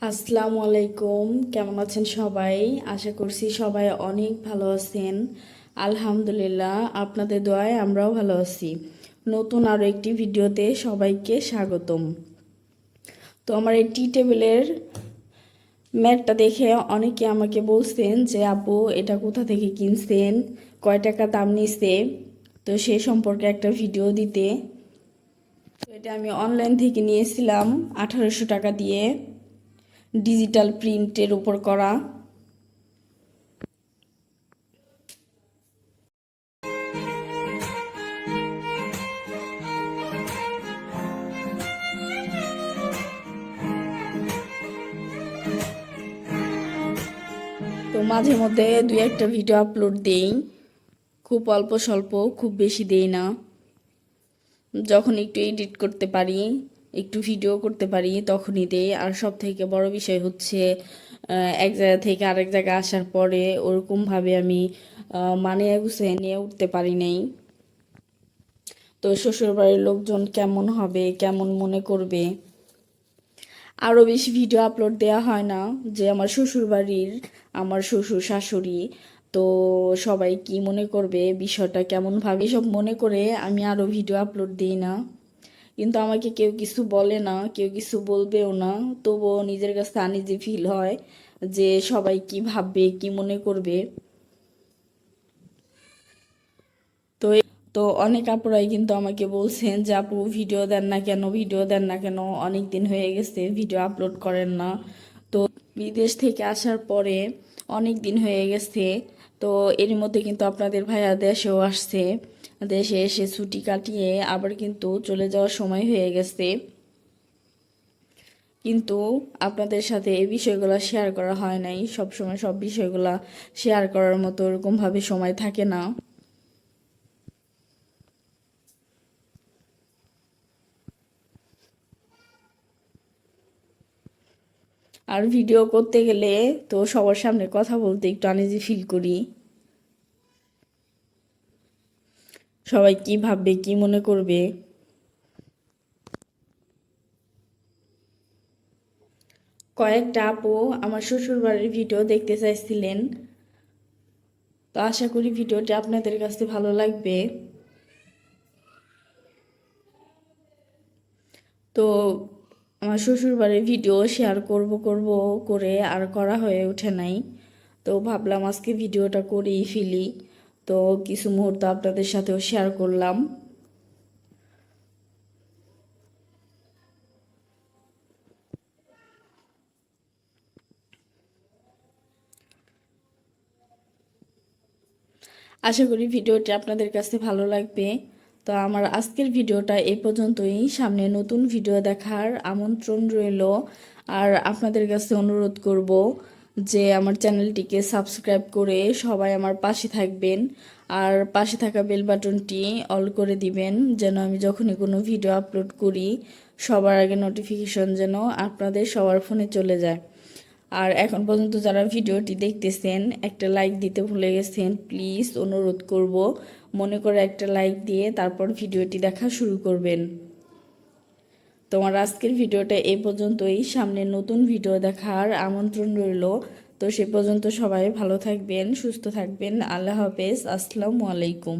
আসসালামু আলাইকুম, কেমন আছেন সবাই? আশা করছি সবাই অনেক ভালো আছেন। আলহামদুলিল্লাহ, আপনাদের দোয়ায় আমরাও ভালো আছি। নতুন আরও একটি ভিডিওতে সবাইকে স্বাগতম। তো আমার এই টি টেবিলের ম্যাটটা দেখে অনেকে আমাকে বলছেন যে আপু এটা কোথা থেকে কিনছেন, কয় টাকা দাম নিছে, তো সে সম্পর্কে একটা ভিডিও দিতে। তো এটা আমি অনলাইন থেকে নিয়েছিলাম 1800 টাকা দিয়ে, ডিজিটাল প্রিন্টের উপর করা। তো মাঝে মধ্যে দুই একটা ভিডিও আপলোড দেই, খুব অল্প স্বল্প, খুব বেশি দেই না। যখন একটু এডিট করতে পারি, একটু ভিডিও করতে পারি তখনই দেই। আর সব থেকে বড় বিষয় হচ্ছে এক জায়গা থেকে আরেক জায়গায় আসার পরে ওরকমভাবে আমি মানিয়ে গুছিয়ে নিয়ে উঠতে পারি নাই। তো শ্বশুরবাড়ির লোকজন কেমন হবে, কেমন মনে করবে, আরও বেশি ভিডিও আপলোড দেওয়া হয় না যে আমার শ্বশুরবাড়ির, আমার শ্বশুর শাশুড়ি, তো সবাই কি মনে করবে, বিষয়টা কেমনভাবে সব মনে করে আমি আরও ভিডিও আপলোড দিই না। কিন্তু আমাকে কেউ কিছু বলে না, কেউ কিছু বলবেও না, তবুও নিজের কাছে আনইজি ফিল হয় যে সবাই কি ভাববে, কি মনে করবে। তো তো অনেক আপুরাই কিন্তু আমাকে বলছেন যে আপু ভিডিও দেন না কেন, ভিডিও দেন না কেন, অনেক দিন হয়ে গেছে ভিডিও আপলোড করেন না। তো বিদেশ থেকে আসার পরে অনেক দিন হয়ে গেছে। তো এর মধ্যে কিন্তু আপনাদের ভাইয়া দেশেও আসছে, দেশে এসে ছুটি কাটিয়ে আবার কিন্তু চলে যাওয়ার সময় হয়ে গেছে। কিন্তু আপনাদের সাথে এই বিষয়গুলো শেয়ার করা হয় নাই, সব সময় সব বিষয়গুলো শেয়ার করার মতো ওরকমভাবে সময় থাকে না। আর ভিডিও করতে গেলে তো সবার সামনে কথা বলতে একটু আনইজি ফিল করি। সবাই কি ভাববে, কি মনে করবে। কয়েকটা আপু আমার শ্বশুরবাড়ির ভিডিও দেখতে চাইছিলেন, তো আশা করি ভিডিওটা আপনাদের কাছে ভালো লাগবে। তো আমার শ্বশুরবাড়ির ভিডিও শেয়ার করব করব করে আর করা হয়ে ওঠে নাই। তো ভাবলাম আজকে ভিডিওটা করেই ফেলি, তো কিছু মুহূর্ত আপনাদের সাথেও শেয়ার করলাম। আশা করি ভিডিওটি আপনাদের কাছে ভালো লাগবে। তো আমার আজকের ভিডিওটা এই পর্যন্তই। সামনে নতুন ভিডিও দেখার আমন্ত্রণ রইল। আর আপনাদের কাছে অনুরোধ করব যে আমার চ্যানেলটিকে সাবস্ক্রাইব করে সবাই আমার পাশে থাকবেন। আর পাশে থাকা বেল বাটনটি অল করে দিবেন, যেন আমি যখনই কোনো ভিডিও আপলোড করি সবার আগে নোটিফিকেশন যেন আপনাদের সবার ফোনে চলে যায়। আর এখন পর্যন্ত যারা ভিডিওটি দেখতেছেন একটা লাইক দিতে ভুলে গেছেন, প্লিজ অনুরোধ করব মনে করে একটা লাইক দিয়ে তারপর ভিডিওটি দেখা শুরু করবেন। তোমার আজকের ভিডিওটা এই পর্যন্তই। সামনে নতুন ভিডিও দেখার আমন্ত্রণ রইল। তো সে পর্যন্ত সবাই ভালো থাকবেন, সুস্থ থাকবেন। আল্লাহ হাফেজ, আসসালামু আলাইকুম।